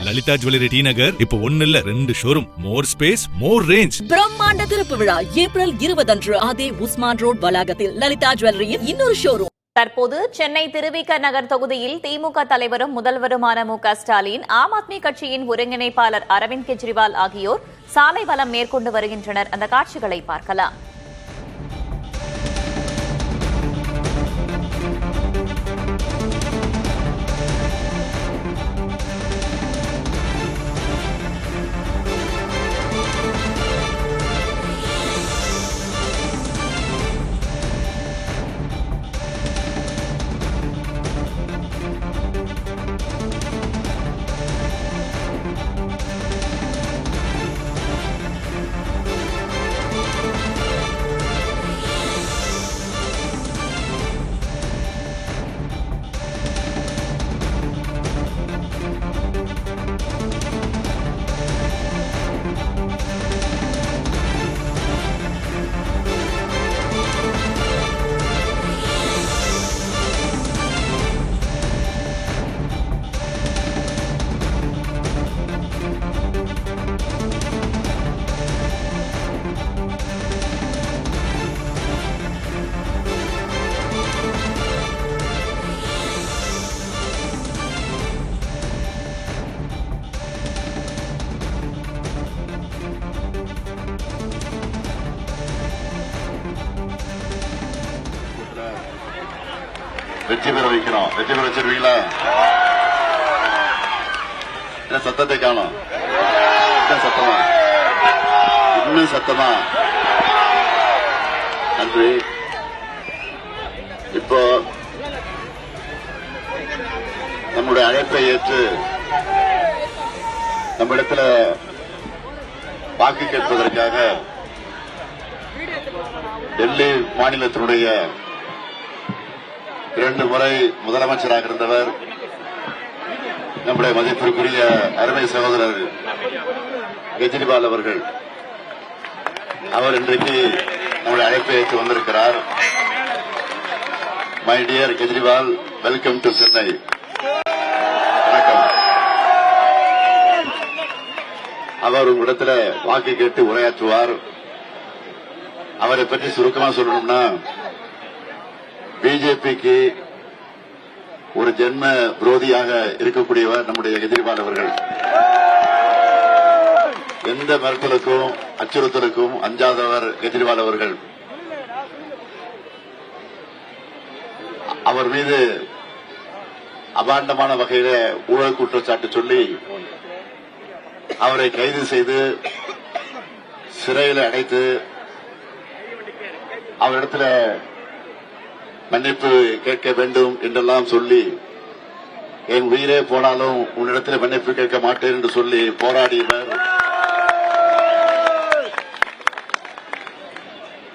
Lalitha jewellery T நகர் இப்போ 1 இல்ல 2 showroom, மோர் space, மோர் range. பிரம்மாண்ட திறப்பு விழா ஏப்ரல் 20 அன்று அதே உஸ்மான் ரோட் வளாகத்தில் லலிதா ஜுவல்லரியின் இன்னொரு ஷோரூம். தற்போது சென்னை திருவிக நகர் தொகுதியில் திமுக தலைவரும் முதல்வருமான மு.க. ஸ்டாலின், ஆம் ஆத்மி கட்சியின் ஒருங்கிணைப்பாளர் அரவிந்த் கெஜ்ரிவால் ஆகியோர் சாலை வலம் மேற்கொண்டு வருகின்றனர். அந்த காட்சிகளை பார்க்கலாம். வெற்றி பெற வைக்கிறோம். வெற்றி பெற வச்சிருவீங்களா? சத்தத்தை காணும். சத்தமா, இன்னும் சத்தமா. நன்றி. இப்போ நம்முடைய அழைப்பை ஏற்று நம்மிடத்துல வாக்கு கேட்பதற்காக டெல்லி மாநிலத்தினுடைய 2 முறை முதலமைச்சராக இருந்தவர் நம்முடைய மதிப்பிற்குரிய அருமை சகோதரர் கெஜ்ரிவால் அவர்கள், அவர் இன்றைக்கு நம்முடைய அழைப்பை ஏற்று வந்திருக்கிறார். My dear Kejriwal, welcome to Chennai. வணக்கம். அவர் உங்களிடத்துல வாக்கு கேட்டு உரையாற்றுவார். அவரை பற்றி சுருக்கமா சொல்லணும்னா, பிஜேபிக்கு ஒரு ஜென்ம விரோதியாக இருக்கக்கூடியவர் நம்முடைய கெஜ்ரிவால் அவர்கள். எந்த மிரட்டலுக்கும் அச்சுறுத்தலுக்கும் அஞ்சாதவர் கெஜ்ரிவால் அவர்கள். அவர் மீது அபாண்டமான வகையில ஊழல் குற்றச்சாட்டு சொல்லி அவரை கைது செய்து சிறையில் அடைத்து அவரிடத்துல மன்னிப்பு கேட்க வேண்டும் என்றெல்லாம் சொல்லி, என் உயிரே போனாலும் உன்னிடத்தில் மன்னிப்பு கேட்க மாட்டேன் என்று சொல்லி போராடியவர்.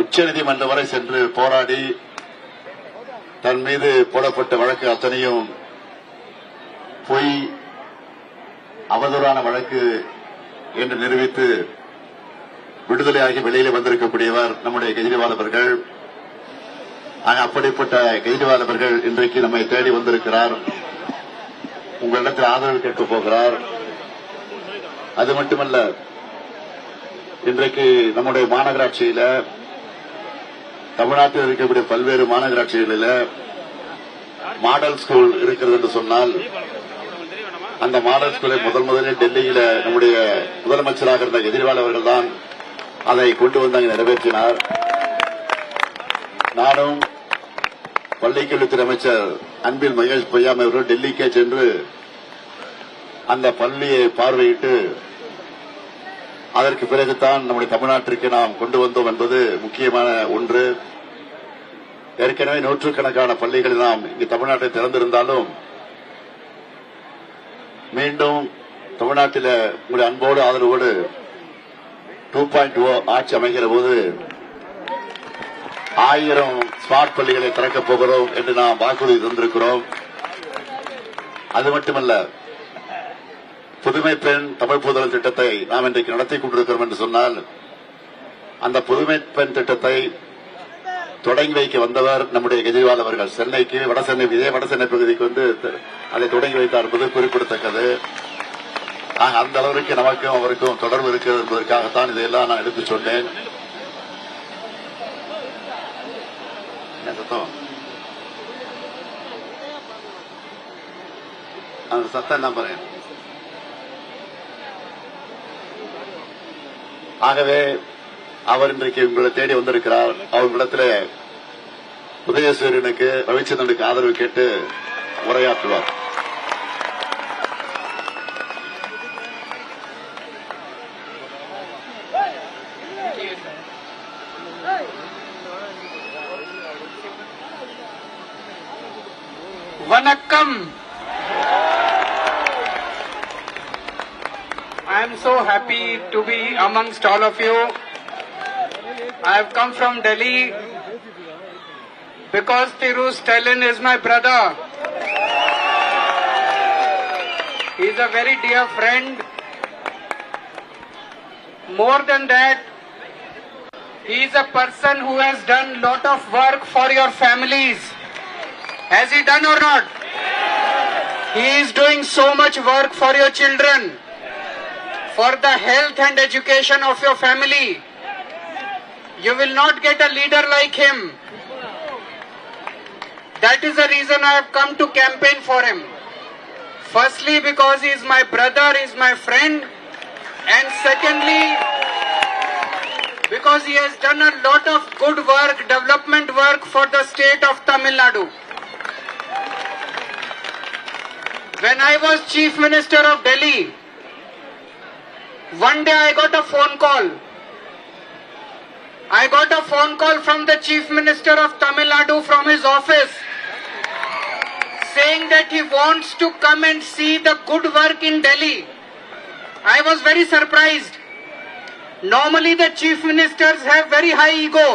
உச்சநீதிமன்றம் வரை சென்று போராடி தன் மீது போடப்பட்ட வழக்கு அத்தனையும் பொய், அவதூறான வழக்கு என்று நிரூபித்து விடுதலையாகி வெளியிலே வந்திருக்கக்கூடியவர் நம்முடைய கெஜ்ரிவால் அவர்கள். அப்படிப்பட்ட கெஜ்ரிவால் அவர்கள் இன்றைக்கு நம்மை தேடி வந்திருக்கிறார். உங்களிடத்தில் ஆதரவு கேட்கப் போகிறார். அது மட்டுமல்ல, இன்றைக்கு நம்முடைய மாநகராட்சியில, தமிழ்நாட்டில் இருக்கக்கூடிய பல்வேறு மாநகராட்சிகளில் மாடல் ஸ்கூல் இருக்கிறது என்று சொன்னால், அந்த மாடல் ஸ்கூலை முதலில் டெல்லியில நம்முடைய முதலமைச்சராக இருந்த கெஜ்ரிவால் அவர்கள் தான் அதை கொண்டு வந்து அங்கு நிறைவேற்றினார். நானும் பள்ளிக்கல்வித்துறை அமைச்சர் அன்பில் மகேஷ் பொய்யாமை அவர்கள் டெல்லிக்கே சென்று அந்த பள்ளியை பார்வையிட்டு அதற்கு பிறகுதான் நம்முடைய தமிழ்நாட்டிற்கு நாம் கொண்டு வந்தோம் என்பது முக்கியமான ஒன்று. ஏற்கனவே நூற்றுக்கணக்கான பள்ளிகளை நாம் இங்கு தமிழ்நாட்டை திறந்திருந்தாலும் மீண்டும் தமிழ்நாட்டில் உங்களுடைய அன்போடு ஆதரவோடு 2.0 ஆட்சி அமைகிற போது 1000 ஸ்மார்ட் பள்ளிகளை திறக்கப் போகிறோம் என்று நாம் வாக்குறுதி தந்திருக்கிறோம். அது மட்டுமல்ல, புதுமை பெண் தமிழ் புதல் திட்டத்தை நாம் இன்றைக்கு நடத்திக் கொண்டிருக்கிறோம் என்று சொன்னால், அந்த புதுமை பெண் திட்டத்தை தொடங்கி வைக்க வந்தவர் நம்முடைய கெஜ்ரிவால் அவர்கள். சென்னைக்கு இதே வடசென்னை பகுதிக்கு வந்து அதை தொடங்கி வைத்தார் என்பது குறிப்பிடத்தக்கது. அந்த அளவிற்கு நமக்கும் அவருக்கும் தொடர்பு இருக்கிறது என்பதற்காகத்தான் இதையெல்லாம் நான் எடுத்து சொன்னேன். அந்த சத்தம் என்ன பாருங்க. ஆகவே அவர் இன்றைக்கு உங்களை தேடி வந்திருக்கிறார். அவர்களிடத்தில் உதயசூரியனுக்கு ரவிச்சந்திரனுக்கு ஆதரவு கேட்டு உரையாற்றுவார். Vanakkam. I am so happy to be amongst all of you. I have come from Delhi because Thiru Stalin is my brother. He is a very dear friend. More than that, he is a person who has done lot of work for your families. Has he done or not? He is doing so much work for your children, for the health and education of your family. You will not get a leader like him. That is the reason I have come to campaign for him. Firstly, because he is my brother, he is my friend, and secondly, because he has done a lot of good work, development work for the state of Tamil Nadu. When I was Chief Minister of Delhi, one day I got a phone call. I got a phone call from the Chief Minister of Tamil Nadu from his office saying that he wants to come and see the good work in Delhi. I was very surprised. Normally the Chief Ministers have very high ego.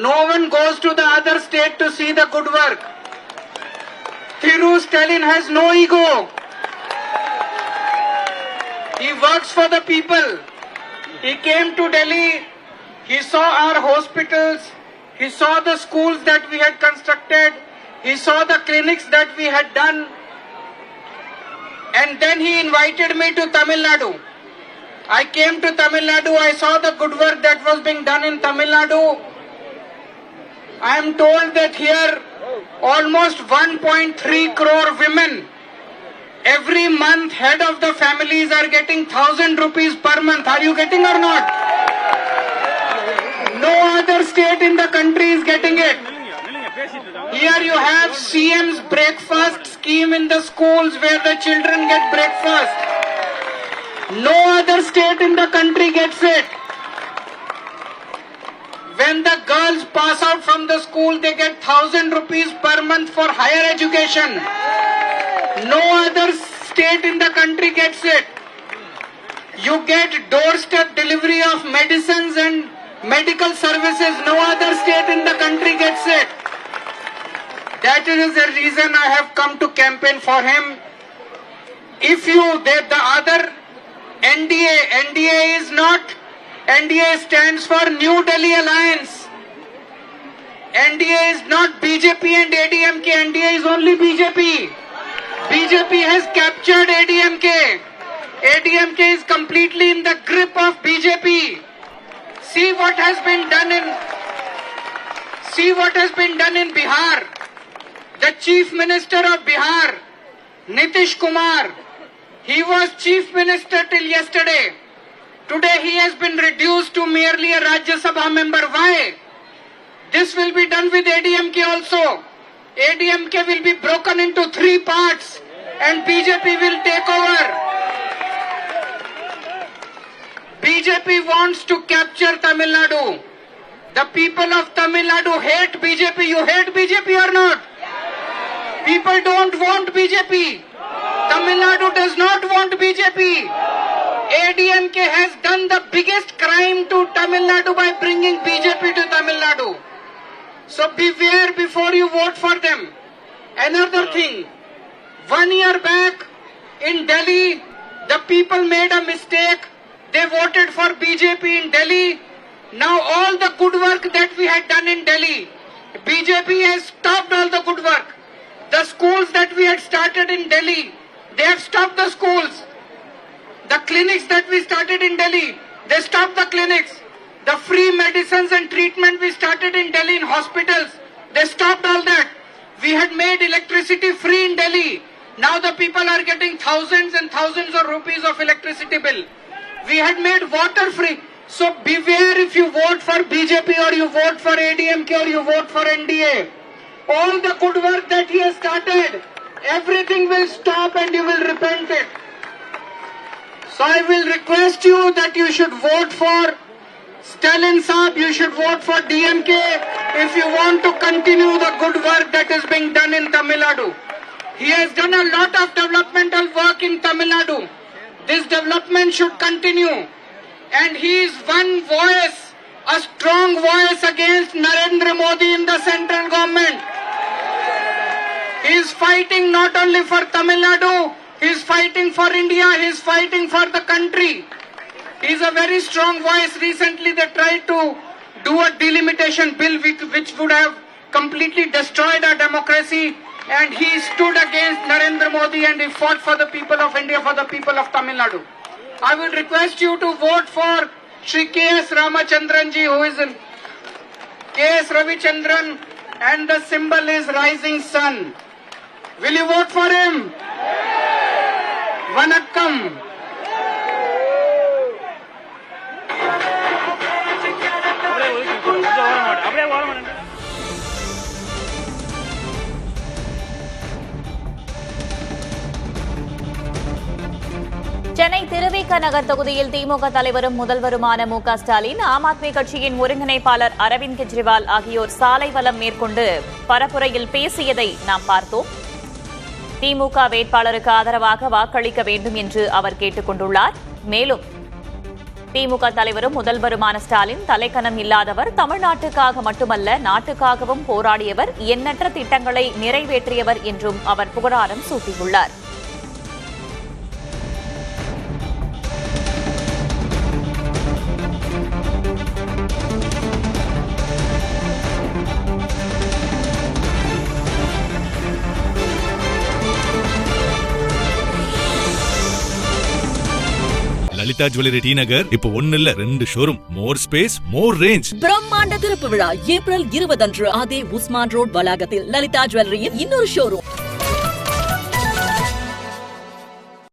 No one goes to the other state to see the good work. Thiru Stalin has no ego. He works for the people. He came to Delhi. He saw our hospitals. He saw the schools that we had constructed. He saw the clinics that we had done. And then he invited me to Tamil Nadu. I came to Tamil Nadu. I saw the good work that was being done in Tamil Nadu. I am told that here almost 1.3 crore women every month, head of the families, are getting 1,000 rupees per month. Are you getting or not? No other state in the country is getting it. Here you have CM's breakfast scheme in the schools where the children get breakfast. No other state in the country gets it. When the girls pass out from the school, they get 1,000 rupees per month for higher education. No other state in the country gets it. You get doorstep delivery of medicines and medical services. No other state in the country gets it. That is the reason I have come to campaign for him. If you, the other NDA is not, NDA stands for New Delhi Alliance. NDA is not BJP and ADMK. NDA is only BJP. BJP has captured ADMK. ADMK is completely in the grip of BJP. See what has been done in Bihar. The Chief Minister of Bihar, Nitish Kumar, he was Chief Minister till yesterday. Today he has been reduced to merely a Rajya Sabha member. Why? This will be done with ADMK also. ADMK will be broken into 3 parts and BJP will take over. BJP wants to capture Tamil Nadu. The people of Tamil Nadu hate BJP. You hate BJP or not? People don't want BJP. Tamil Nadu does not want BJP. ADMK has done the biggest crime to Tamil Nadu by bringing BJP to Tamil Nadu. So beware before you vote for them. Another thing, 1 year back in Delhi, the people made a mistake. They voted for BJP in Delhi. Now all the good work that we had done in Delhi, BJP has stopped all the good work. The schools that we had started in Delhi, They have stopped the schools. The clinics that we started in Delhi, they stopped the clinics. The free medicines and treatment we started in Delhi in hospitals, they stopped all that. We had made electricity free in Delhi. Now the people are getting thousands and thousands of rupees of electricity bill. We had made water free. So beware if you vote for BJP or you vote for ADMK or you vote for NDA. All the good work that he has started, everything will stop and you will repent it. So I will request you that you should vote for Stalin Saab, you should vote for DMK if you want to continue the good work that is being done in Tamil Nadu. He has done a lot of developmental work in Tamil Nadu. This development should continue. And he is one voice, a strong voice against Narendra Modi in the central government. He is fighting not only for Tamil Nadu, he is fighting for India, he is fighting for the country. He is a very strong voice. Recently they tried to do a delimitation bill which would have completely destroyed our democracy, and he stood against Narendra Modi and he fought for the people of India, for the people of Tamil Nadu. I would request you to vote for Shri K.S. Ramachandran ji, who is in K.S. Ravichandran, and the symbol is rising sun. Will you vote for him? Vanakkam. Chennai Thiruvika Nagar தொகுதியில் திமுக தலைவரும் முதல்வருமான மு.க. ஸ்டாலின், ஆம் ஆத்மி கட்சியின் ஒருங்கிணைப்பாளர் அரவிந்த் கெஜ்ரிவால் ஆகியோர் சாலை வலம் மேற்கொண்டு பரப்புரையில் பேசியதை நாம் பார்த்தோம். திமுக வேட்பாளருக்கு ஆதரவாக வாக்களிக்க வேண்டும் என்று அவர் கேட்டுக் கொண்டுள்ளார். மேலும் திமுக தலைவரும் முதல்வருமான ஸ்டாலின் தலைக்கணம் இல்லாதவர், தமிழ்நாட்டுக்காக மட்டுமல்ல நாட்டுக்காகவும் போராடியவர், எண்ணற்ற திட்டங்களை நிறைவேற்றியவர் என்றும் அவர் புகழாரம் சூட்டியுள்ளார். லலிதா ஜுவல்லரி டி நகர் இப்போ 1 இல்ல 2 ஷோரூம். மோர் ஸ்பேஸ், மோர் ரேஞ்ச். பிரம்மாண்ட திறப்பு விழா ஏப்ரல் 20 அன்று அதே உஸ்மான் ரோட் வளாகத்தில் லலிதா ஜுவல்லரியின் இன்னொரு ஷோரூம்.